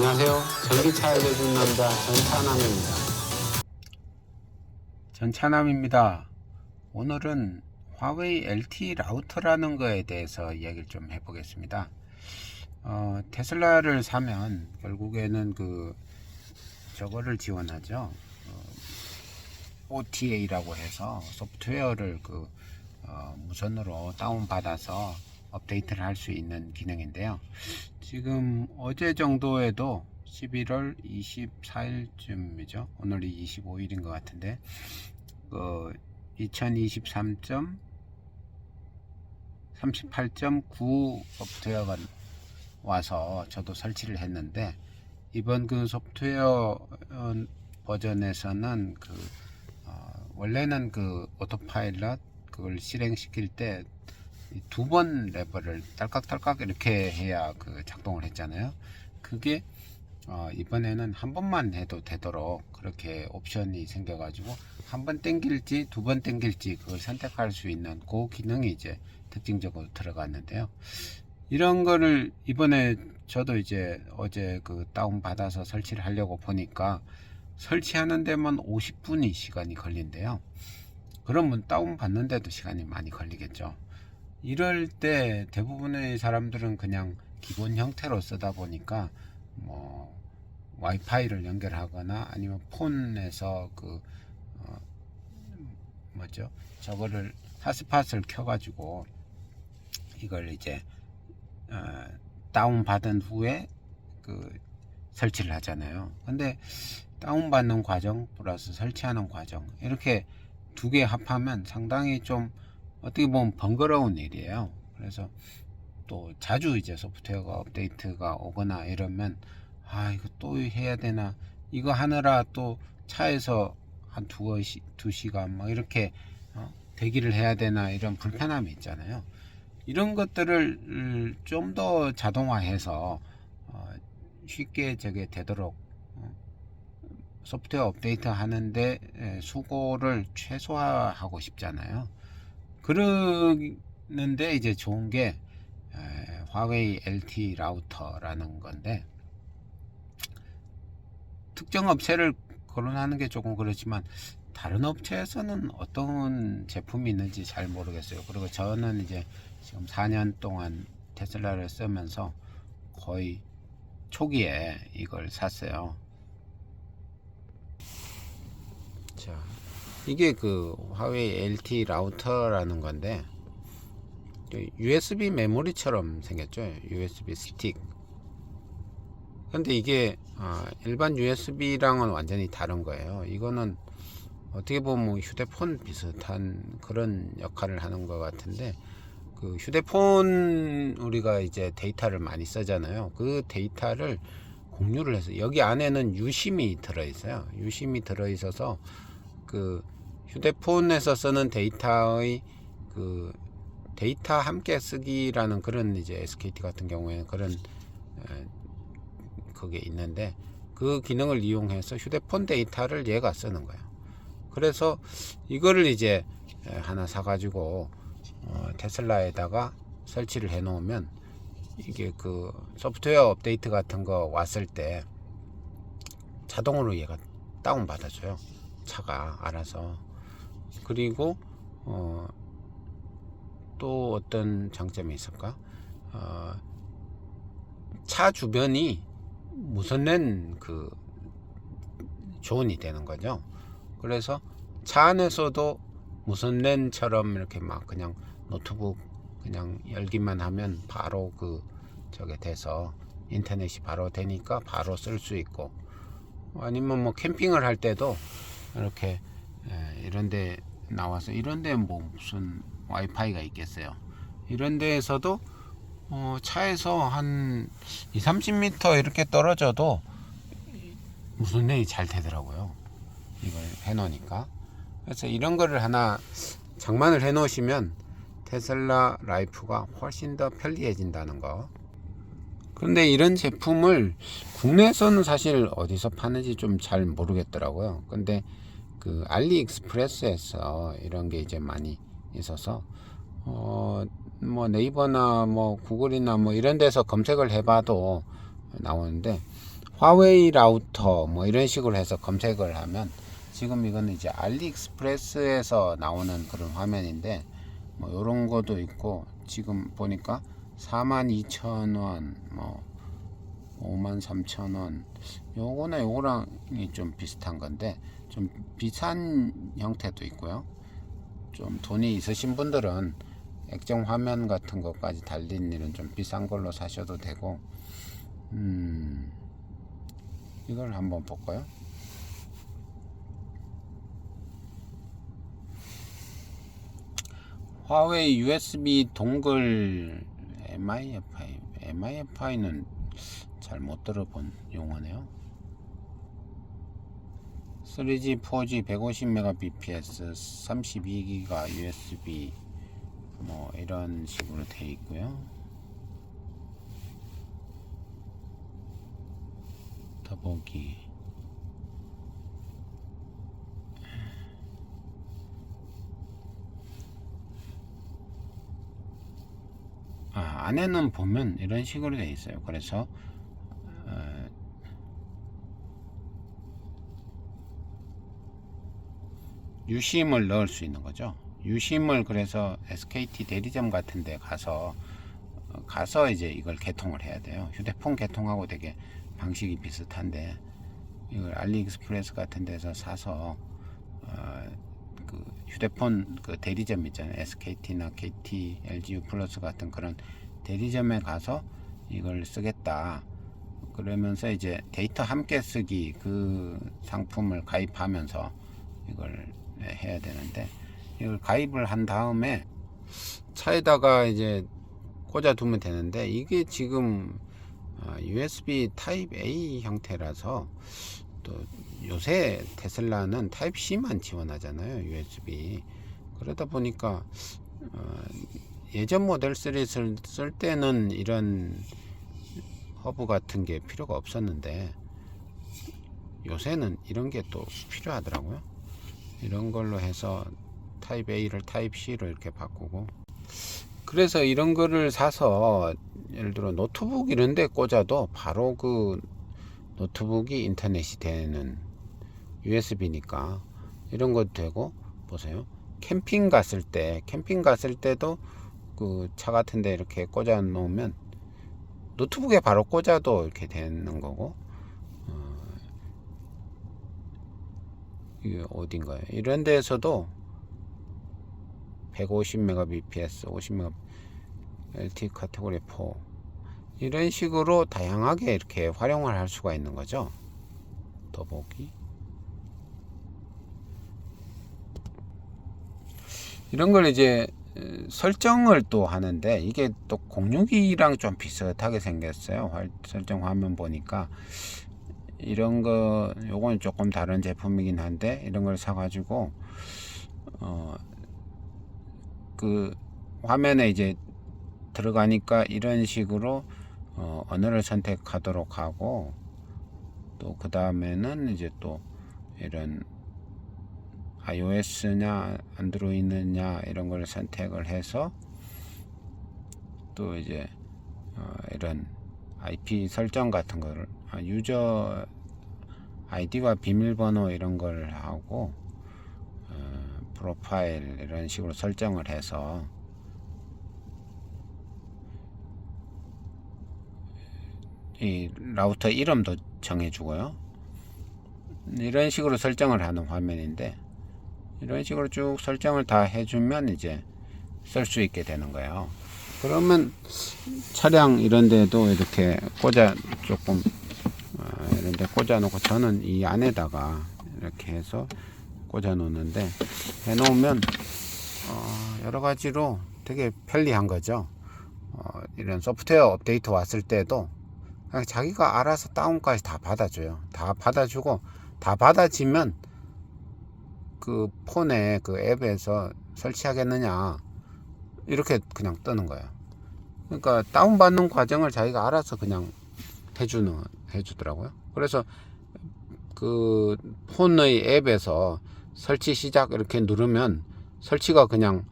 안녕하세요. 전기차 알려준 남자 전차남입니다. 오늘은 화웨이 LTE 라우터라는 거에 대해서 이야기를 좀 해보겠습니다. 테슬라를 사면 결국에는 저거를 지원하죠. OTA라고 해서 소프트웨어를 무선으로 다운받아서 업데이트를 할 수 있는 기능인데요. 지금 어제 정도에도 11월 24일쯤이죠. 오늘이 25일인 것 같은데 2023.38.9 소프트웨어가 와서 저도 설치를 했는데, 이번 소프트웨어 버전에서는 원래는 오토파일럿 그걸 실행시킬 때 두 번 레버를 딸깍딸깍 이렇게 해야 작동을 했잖아요. 그게 이번에는 한 번만 해도 되도록 그렇게 옵션이 생겨가지고 한 번 땡길지 두 번 땡길지 그걸 선택할 수 있는 그 기능이 이제 특징적으로 들어갔는데요. 이런 거를 이번에 저도 이제 어제 다운 받아서 설치를 하려고 보니까 설치하는 데만 50분이 시간이 걸린대요. 그러면 다운 받는데도 시간이 많이 걸리겠죠. 이럴 때 대부분의 사람들은 그냥 기본 형태로 쓰다 보니까 와이파이를 연결하거나 아니면 폰에서 저거를 핫스팟을 켜가지고 이걸 이제 다운 받은 후에 설치를 하잖아요. 근데 다운 받는 과정 플러스 설치하는 과정 이렇게 두 개 합하면 상당히 좀 어떻게 보면 번거로운 일이에요. 그래서 또 자주 이제 소프트웨어가 업데이트가 오거나 이러면 이거 또 해야 되나, 이거 하느라 또 차에서 한 2시간 막 이렇게 대기를 해야 되나, 이런 불편함이 있잖아요. 이런 것들을 좀 더 자동화해서 쉽게 저게 되도록 소프트웨어 업데이트 하는데 수고를 최소화하고 싶잖아요. 그러는데 이제 좋은 게 화웨이 LTE 라우터라는 건데, 특정 업체를 거론하는 게 조금 그렇지만 다른 업체에서는 어떤 제품이 있는지 잘 모르겠어요. 그리고 저는 이제 지금 4년 동안 테슬라를 쓰면서 거의 초기에 이걸 샀어요. 자, 이게 화웨이 LTE 라우터라는 건데 USB 메모리처럼 생겼죠. USB 스틱. 근데 이게 일반 USB랑은 완전히 다른 거예요. 이거는 어떻게 보면 휴대폰 비슷한 그런 역할을 하는 것 같은데, 휴대폰 우리가 이제 데이터를 많이 쓰잖아요. 그 데이터를 공유를 해서 여기 안에는 유심이 들어있어요. 유심이 들어있어서 휴대폰에서 쓰는 데이터의 데이터 함께 쓰기라는 그런 이제 SKT 같은 경우에는 그런 그게 있는데, 그 기능을 이용해서 휴대폰 데이터를 얘가 쓰는 거예요. 그래서 이거를 이제 하나 사가지고 테슬라에다가 설치를 해 놓으면 이게 소프트웨어 업데이트 같은 거 왔을 때 자동으로 얘가 다운 받아줘요. 차가 알아서. 그리고 또 어떤 장점이 있을까? 차 주변이 무선랜 존이 되는 거죠. 그래서 차 안에서도 무선랜처럼 이렇게 막 그냥 노트북 그냥 열기만 하면 바로 저게 돼서 인터넷이 바로 되니까 바로 쓸 수 있고, 아니면 캠핑을 할 때도 이렇게 이런데 나와서, 이런데 무슨 와이파이가 있겠어요. 이런 데에서도 차에서 한 20-30m 이렇게 떨어져도 무슨 랜이 잘 되더라고요. 이걸 해 놓으니까. 그래서 이런 거를 하나 장만을 해 놓으시면 테슬라 라이프가 훨씬 더 편리해진다는 거. 그런데 이런 제품을 국내에서는 사실 어디서 파는지 좀 잘 모르겠더라고요. 근데 알리익스프레스에서 이런 게 이제 많이 있어서 네이버나 구글이나 이런 데서 검색을 해봐도 나오는데, 화웨이 라우터 뭐 이런 식으로 해서 검색을 하면 지금 이거는 이제 알리익스프레스에서 나오는 그런 화면인데 뭐 요런 것도 있고 지금 보니까 42,000원 뭐 53,000원 요거나 요거랑이 좀 비슷한 건데 좀 비싼 형태도 있고요. 좀 돈이 있으신 분들은 액정 화면 같은 것까지 달린 일은 좀 비싼 걸로 사셔도 되고 이걸 한번 볼까요? 화웨이 USB 동글 MIFI는 잘 못 들어본 용어네요. 3G, 4G 150Mbps 32GB USB 뭐 이런 식으로 되어 있고요. 더보기 안에는 보면 이런 식으로 되어 있어요. 그래서 유심을 넣을 수 있는 거죠. 유심을 그래서 SKT 대리점 같은 데 가서 이제 이걸 개통을 해야 돼요. 휴대폰 개통하고 되게 방식이 비슷한데 이걸 알리익스프레스 같은 데서 사서 그 휴대폰 그 대리점 있잖아요. SKT나 KT, LGU 플러스 같은 그런 대리점에 가서 이걸 쓰겠다. 그러면서 이제 데이터 함께 쓰기 그 상품을 가입하면서 이걸 해야 되는데 이걸 가입을 한 다음에 차에다가 이제 꽂아 두면 되는데 이게 지금 USB 타입 A 형태라서 또 요새 테슬라는 타입 C만 지원하잖아요. USB. 그러다 보니까 예전 모델 3를 쓸 때는 이런 허브 같은 게 필요가 없었는데 요새는 이런 게 또 필요하더라고요. 이런 걸로 해서 타입 A를 타입 C로 이렇게 바꾸고 그래서 이런 거를 사서 예를 들어 노트북 이런 데 꽂아도 바로 그 노트북이 인터넷이 되는 USB니까 이런 것도 되고 보세요. 캠핑 갔을 때도 그 차 같은 데 이렇게 꽂아 놓으면 노트북에 바로 꽂아도 이렇게 되는 거고 이게 어딘가요? 이런 데에서도 150Mbps, 50Mbps, LTE 카테고리 4 이런 식으로 다양하게 이렇게 활용을 할 수가 있는 거죠. 더보기 이런 걸 이제 설정을 또 하는데 이게 또 062랑 좀 비슷하게 생겼어요. 설정 화면 보니까 이런 거 요건 조금 다른 제품이긴 한데 이런 걸 사가지고 그 화면에 이제 들어가니까 이런 식으로 언어를 선택하도록 하고 또 그 다음에는 이제 또 이런 iOS냐 안드로이드냐 이런 걸 선택을 해서 또 이제 이런 IP 설정 같은 거를 유저 아이디와 비밀번호 이런 걸 하고 프로파일 이런 식으로 설정을 해서 이 라우터 이름도 정해주고요. 이런 식으로 설정을 하는 화면인데 이런 식으로 쭉 설정을 다 해주면 이제 쓸 수 있게 되는 거예요. 그러면 차량 이런 데도 이렇게 꽂아 조금 이런 데 꽂아 놓고 저는 이 안에다가 이렇게 해서 꽂아 놓는데 해 놓으면 여러 가지로 되게 편리한 거죠. 이런 소프트웨어 업데이트 왔을 때도 그냥 자기가 알아서 다운까지 다 받아줘요. 다 받아주고 다 받아지면 그 폰에 그 앱에서 설치하겠느냐 이렇게 그냥 뜨는 거예요. 그러니까 다운받는 과정을 자기가 알아서 그냥 해주더라고요. 그래서 그 폰의 앱에서 설치 시작 이렇게 누르면 설치가 그냥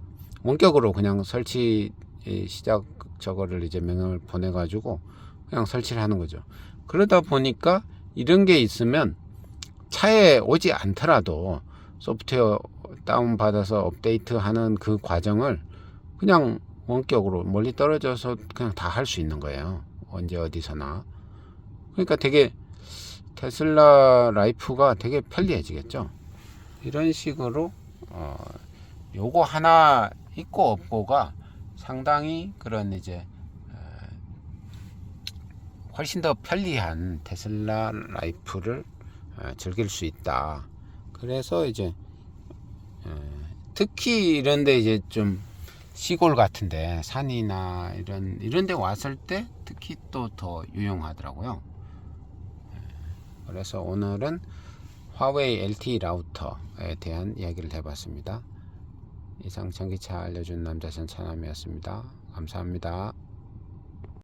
원격으로 그냥 설치 시작 저거를 이제 명령을 보내 가지고 그냥 설치를 하는 거죠. 그러다 보니까 이런 게 있으면 차에 오지 않더라도 소프트웨어 다운받아서 업데이트하는 그 과정을 그냥 원격으로 멀리 떨어져서 그냥 다 할 수 있는 거예요. 언제 어디서나. 그러니까 되게 테슬라 라이프가 되게 편리해지겠죠. 이런 식으로 요거 하나 있고 없고가 상당히 그런 이제 훨씬 더 편리한 테슬라 라이프를 즐길 수 있다. 그래서 이제 특히 이런데 이제 좀 시골 같은데 산이나 이런데 왔을 때 특히 또 더 유용하더라고요. 그래서 오늘은 화웨이 LTE 라우터에 대한 이야기를 해봤습니다. 이상 전기차 알려준 남자 전차남이었습니다. 감사합니다.